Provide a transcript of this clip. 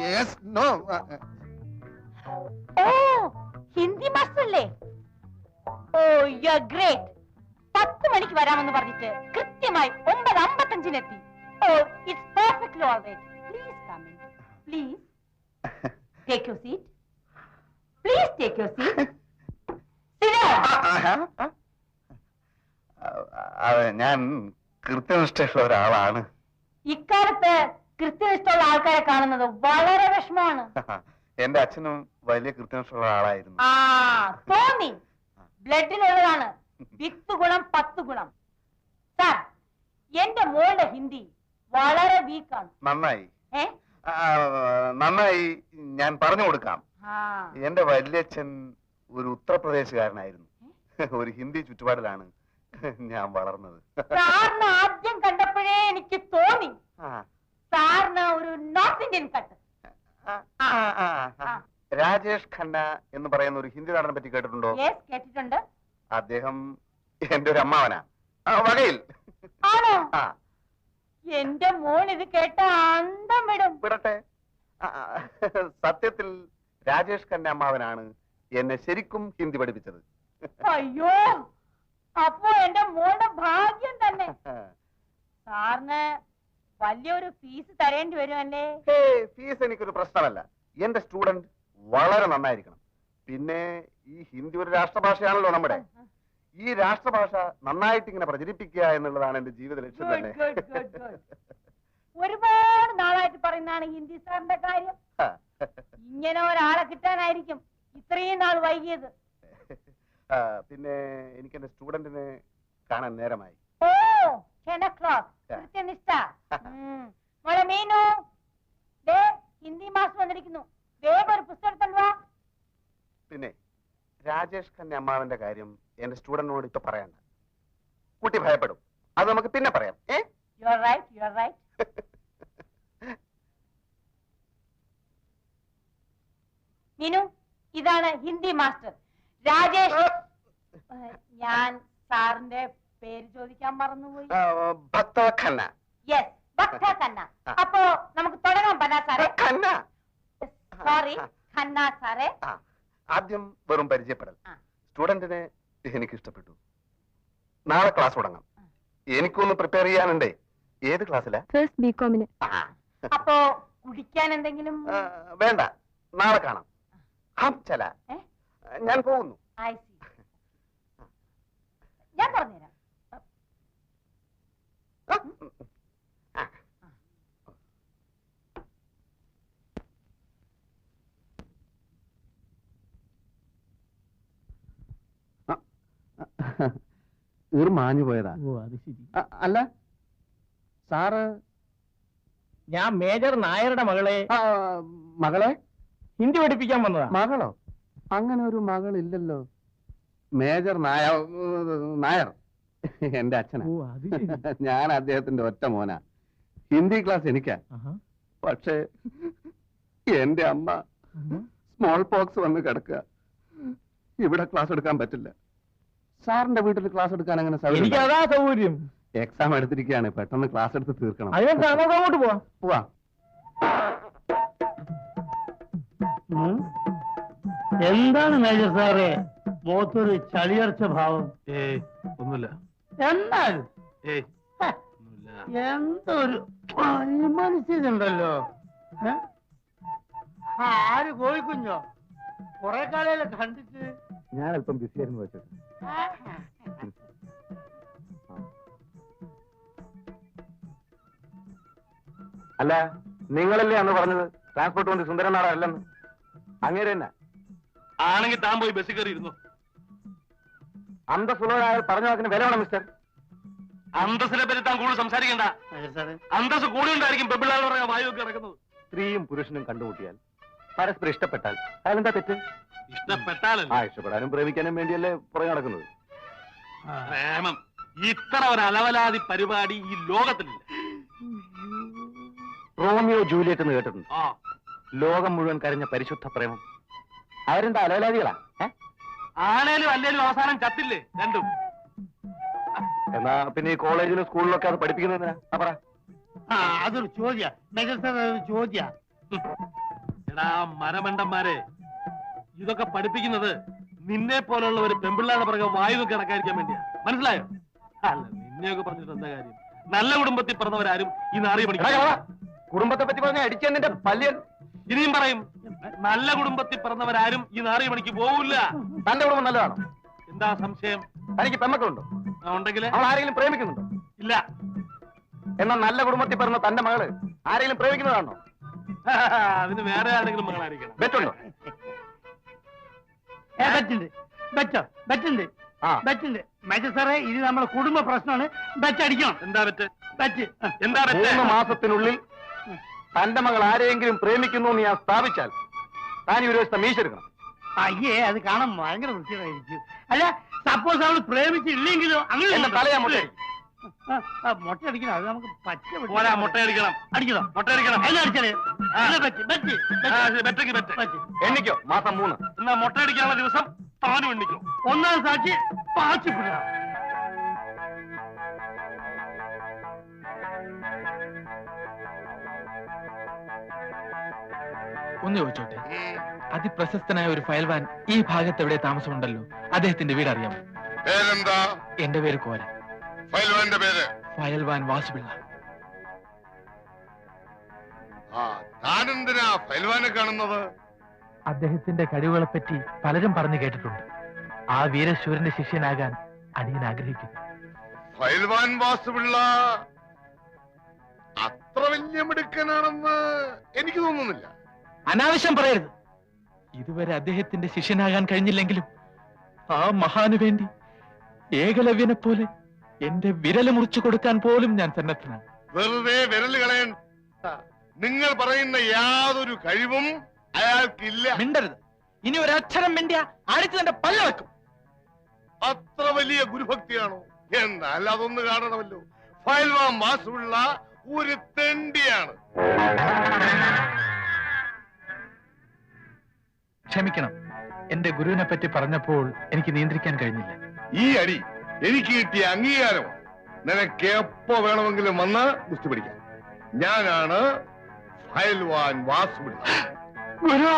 Yes no. Oh Hindi master അല്ലേ? Oh you are great. 10 മണിക്ക് വരാമെന്ന് പറഞ്ഞിട്ട് കൃത്യമായി 9:55 oh it's perfectly alright. Please come in. Please take your seat. Please take your seat. ഞാൻ കൃത്യനിഷ്ഠയുള്ള ഒരാളാണ്. ഇക്കാലത്ത് കൃത്യനിഷ്ഠമുള്ള ആൾക്കാരെ കാണുന്നത് വളരെ വിഷമമാണ്. എന്റെ അച്ഛനും വലിയ കൃത്യനിഷ്ഠയുള്ള ആളായിരുന്നു. ആ തോന്നി. ബ്ലഡിലുള്ളതാണ്. 10 ഗുണം 10 ഗുണം. സാർ എന്റെ മോളുടെ ഹിന്ദി വളരെ വീക്കാണ്. നന്നായി നന്നായി, ഞാൻ പറഞ്ഞു കൊടുക്കാം. എന്റെ വല്യച്ഛൻ ഒരു ഉത്തർപ്രദേശുകാരനായിരുന്നു. ഒരു ഹിന്ദി ചുറ്റുപാടിലാണ് ഞാൻ വളർന്നത്. സാറിന് ആദ്യം കണ്ടപ്പോഴേ എനിക്ക് തോന്നി സാറിന് ഒരു north Indian cut. Rajesh Khanna എന്ന് പറയുന്ന ഒരു ഹിന്ദി നടനെ പറ്റി കേട്ടിട്ടുണ്ടോ? കേട്ടിട്ടുണ്ട്. അദ്ദേഹം എന്റെ ഒരു അമ്മാവനാ വകയിൽ. ആണോ? എന്റെ മോൻ ഇത് കേട്ട അന്തം വിടും. വിടട്ടെ. സത്യത്തിൽ രാജേഷ് ഖന്ന അമ്മാവനാണ് എന്നെ ശരിക്കും ഹിന്ദി പഠിപ്പിച്ചത്. അയ്യോ, അപ്പോ എന്റെ മോളുടെ ഭാഗ്യം തന്നെ. സാറിന് വലിയൊരു ഫീസ് തരേണ്ടി വരുമല്ലേ? ഫീസ് എനിക്കൊരു പ്രശ്നമല്ല. എന്റെ സ്റ്റുഡന്റ് വളരെ നന്നായിരിക്കണം. പിന്നെ ഈ ഹിന്ദി ഒരു രാഷ്ട്രഭാഷയാണല്ലോ നമ്മുടെ. ഈ രാഷ്ട്രഭാഷ നന്നായിട്ട് ഇങ്ങനെ പ്രചരിപ്പിക്കുക എന്നുള്ളതാണ് എന്റെ ജീവിത ലക്ഷ്യം തന്നെ. ഒരുപാട് നാളായിട്ട് പറയുന്നതാണ് ഹിന്ദി സാറിന്റെ കാര്യം. ഇങ്ങനെ ഒരാളെ കിട്ടാനായിരിക്കും ഇത്രയും നാൾ വൈകിയത്. പിന്നെ എനിക്ക് എന്റെ സ്റ്റുഡന്റിനെ കാണാൻ നേരമായി. ഓ 10 o'clock. കൃത്യനിഷ്ഠ. മോളെ മീനു, ദേ ഹിന്ദി മാസ്റ്റർ വന്നിരിക്കുന്നു. വേഗം ഒരു പുസ്തകം തരുവാ. പിന്നെ രാജേഷ് ഖന്ന അമ്മാവന്റെ കാര്യം എന്റെ സ്റ്റുഡന്റിനോട് ഇപ്പൊ പറയണ്ട. കുട്ടി ഭയപ്പെടും. അത് നമുക്ക് പിന്നെ പറയാം. You are right, you are right. Meenu, ഇതാണ് ഹിന്ദി മാസ്റ്റർ രാജേഷ്. ഞാൻ സാറിന്റെ പേര് ചോദിക്കാൻ മറന്നുപോയി. ഭക്ത ഖന്ന. യെസ്, ഭക്ത ഖന്ന. അപ്പോ നമുക്ക് തുടങ്ങാം ബന സാറേ. ഖന്ന. സോറി, ഖന്ന സാറേ. ആദ്യം വെറും പരിചയപ്പെടൽ. സ്റ്റുഡന്റിനെ എനിക്ക് ഇഷ്ടപ്പെട്ടു. നാളെ ക്ലാസ് തുടങ്ങാം. എനിക്കൊന്ന് പ്രിപ്പയർ ചെയ്യാനുണ്ടേ. ഏത് ക്ലാസ്സിലാ? ഫസ്റ്റ് ബികോമിന്. അപ്പോ കുടിക്കാൻ എന്തെങ്കിലും? വേണ്ട, നാളെ കാണാം. ചല, ഞാൻ പോകുന്നു. ഞാൻ പറഞ്ഞുതരാം. മാഞ്ഞു പോയതാ. അല്ല സാറ്, ഞാൻ മേജർ നായരുടെ മകളെ ഹിന്ദി പഠിപ്പിക്കാൻ വന്നതാ. മകളോ? അങ്ങനെ ഒരു മകളില്ലല്ലോ. മേജർ നായർ എന്റെ അച്ഛനാ. ഞാൻ അദ്ദേഹത്തിന്റെ ഒറ്റ മോനാ. ഹിന്ദി ക്ലാസ് എനിക്കാ. പക്ഷേ എന്റെ അമ്മ സ്മോൾ പോക്സ് വന്ന് കിടക്കുക. ഇവിടെ ക്ലാസ് എടുക്കാൻ പറ്റില്ല. സാറിന്റെ വീട്ടിൽ ക്ലാസ് എടുക്കാൻ അങ്ങനെ സൗകര്യം. എക്സാം എടുത്തിരിക്കുകയാണ്. പെട്ടെന്ന് ക്ലാസ് എടുത്ത് തീർക്കണം. അങ്ങോട്ട് പോവാ. എന്താണ് മേജർ സാറേ മുഖത്തൊരു ചളിയർച്ച ഭാവം? ഒന്നുമില്ല. എന്നാൽ എന്തൊരു മനസ്സിലുണ്ടല്ലോ. ആര് കോഴിക്കുഞ്ഞോ? കുറെ കാലയല്ലേ കണ്ടിട്ട്. ഞാൻ അല്പം ബിസിയായിരുന്നു വെച്ചത്. അല്ല, നിങ്ങളല്ലേ അന്ന് പറഞ്ഞത് ട്രാൻസ്പോർട്ട് കൊണ്ട് സുന്ദരൻ നാടല്ലെന്ന്? അങ്ങേര് തന്നെ ആണെങ്കിൽ താൻ പോയി ബസ്സിൽ കയറി ഇരുന്നു. അന്തസ്സുള്ളവരായ പറഞ്ഞ വാക്കിന് വില വേണം മിസ്റ്റർ. അന്തസ്സിനെ പറ്റി താൻ കൂടുതൽ സംസാരിക്കണ്ട. അന്തസ് കൂടി ഉണ്ടായിരിക്കും പെമ്പിള്ളാരുടെ വായുവൊക്കെ ഇറക്കുന്നത്. സ്ത്രീയും പുരുഷനും കണ്ടുമുട്ടിയാൽ പരസ്പരം ഇഷ്ടപ്പെട്ടാൽ അതിലെന്താ തെറ്റ്? ഇഷ്ടപ്പെട്ടാലല്ല, ഇഷ്ടപ്പെടാനും പ്രേമിക്കാനും വേണ്ടിയല്ലേ പുറകെ നടക്കുന്നത്. പ്രേമം ഇത്ര ഒരു അലവലാതി പരിപാടി ഈ ലോകത്തിലില്ല. റോമിയോ ജൂലിയറ്റ് എന്ന് കേട്ടിട്ടുണ്ട്. ലോകം മുഴുവൻ കരഞ്ഞ പരിശുദ്ധ പ്രേമം. അവരെന്താ അലവലാദികളാ? ആണേലും അല്ലേലും അവസാനം ചത്തില്ലേ രണ്ടും. എന്നാ പിന്നെ ഈ കോളേജിലും സ്കൂളിലൊക്കെ അത് പഠിപ്പിക്കുന്നതിനാ? പറ. അതൊരു ചോദ്യ മേജർ സാർ, അതൊരു ചോദ്യ. എടാ മരമണ്ടന്മാരെ, ഇതൊക്കെ പഠിപ്പിക്കുന്നത് നിന്നെ പോലുള്ള ഒരു പെമ്പിള്ളാടെ പുറകെ വായു കിടക്കാതിരിക്കാൻ വേണ്ടിയാ. മനസ്സിലായോ? അല്ല, നിന്നെയൊക്കെ പറഞ്ഞിട്ട് എന്താ കാര്യം? നല്ല കുടുംബത്തിൽ പിറന്നവരാരും ഈ നാറിയ പഠിക്കും. കുടുംബത്തെ പറ്റി പറഞ്ഞ അടിച്ചെന്നെ പല്ല്. ഇനിയും പറയും, നല്ല കുടുംബത്തിൽ പിറന്നവരാരും ഈ നാറിയ പണിക്ക് പോവില്ല. തന്റെ കുടുംബം നല്ലതാണോ? എന്താ സംശയം? തനിക്ക് പെമ്മക്കളുണ്ടോ? ഉണ്ടെങ്കിൽ അവൾ ആരെങ്കിലും പ്രേമിക്കുന്നുണ്ടോ? ഇല്ല. എന്നാൽ നല്ല കുടുംബത്തിൽ പിറന്ന തന്റെ മകള് ആരെങ്കിലും പ്രേമിക്കുന്നതാണോ? അതിന് വേറെ ആരെങ്കിലും മകളായിരിക്കണം. ബെറ്റുണ്ടോ? മേജർ സാറേ, ഇത് നമ്മളെ കുടുംബ പ്രശ്നമാണ്. ബെറ്റ് അടിക്കണം. എന്താ ബെറ്റ്? ബെറ്റ് എന്താ ബെറ്റ്? 3 മാസത്തിനുള്ളിൽ തന്റെ മകൾ ആരെയെങ്കിലും പ്രേമിക്കുന്നു എന്ന് ഞാൻ സ്ഥാപിച്ചാൽ താൻ ഒരു ദിവസത്തെ മീശ എടുക്കണം. അയ്യേ, അത് കാണാൻ ഭയങ്കര വൃത്തിയായിരിക്കും. അല്ല, സപ്പോസ് അവള് പ്രേമിച്ചില്ലെങ്കിലോ? അങ്ങനെ എന്റെ തലയാ മുട്ടയടിക്കും. മുട്ട അടിക്കണം. അത് നമുക്ക് പച്ച പോരാ, മുട്ടയടിക്കണം. അടിക്കണം. മുട്ടയടിക്കണം. എല്ലാം അടിച്ചാലേ. ബെറ്റ് ബെറ്റ് ബെറ്റെങ്കിൽ ബെറ്റ്. ബെറ്റ്. എണ്ണിക്കോ, മാസം 3. എന്നാ മുട്ടയടിക്കാനുള്ള ദിവസം താനും എണ്ണിക്കോ. ഒന്നാം സാക്ഷി പാച്ചിപ്പിട. ഒന്ന് ചോദിച്ചോട്ടെ, അതിപ്രശസ്തനായ ഒരു ഫയൽവാൻ ഈ ഭാഗത്ത് എവിടെ താമസമുണ്ടല്ലോ, അദ്ദേഹത്തിന്റെ വീട് അറിയാമോ? പേരെന്താ? എന്റെ പേര് കോര. ഫയൽവാന്റെ പേര്? ഫയൽവാൻ വാസുപിള്ള. ആ, താനെന്തിനാ ഫയൽവാനെ കാണുന്നത്? അദ്ദേഹത്തിന്റെ കഴിവുകളെ പറ്റി പലരും പറഞ്ഞു കേട്ടിട്ടുണ്ട്. ആ വീരശൂരന്റെ ശിഷ്യനാകാൻ അടിയൻ ആഗ്രഹിക്കുന്നു. ഫയൽവാൻ വാസുപിള്ള അത്ര വലിയ മിടുക്കനാണെന്ന് എനിക്ക് തോന്നുന്നില്ല. അനാവശ്യം പറയരുത്. ഇതുവരെ അദ്ദേഹത്തിന്റെ ശിഷ്യനാകാൻ കഴിഞ്ഞില്ലെങ്കിലും ആ മഹാന് വേണ്ടി ഏകലവ്യനെ പോലെ എന്റെ വിരല് മുറിച്ചു കൊടുക്കാൻ പോലും ഞാൻ സന്നദ്ധനാണ്. വെറുതെ വിരല് കളയണ്ട. നിങ്ങൾ പറയുന്ന യാതൊരു കഴിവും അയാൾക്കില്ല. മിണ്ടരുത്. ഇനി ഒരക്ഷരം മിണ്ടിയ അടിച്ചു തന്റെ പല്ല വെക്കും. അത്ര വലിയ ഗുരുഭക്തിയാണോ? എന്നാൽ അതൊന്ന് കാണണമല്ലോ. ഫയൽവാൻ വാസുപിള്ള ഒരു തെണ്ടിയാണ്. ക്ഷമിക്കണം, എന്റെ ഗുരുവിനെ പറ്റി പറഞ്ഞപ്പോൾ എനിക്ക് നിയന്ത്രിക്കാൻ കഴിഞ്ഞില്ല. ഈ അടി എനിക്ക് കിട്ടിയ അംഗീകാരമാണ്. നിനക്ക് എപ്പോ വേണമെങ്കിലും വന്ന് ഗുസ്തി പിടിക്കാം. ഞാനാണ് ഫയൽവാൻ വാസുപിള്ള. ഗുരു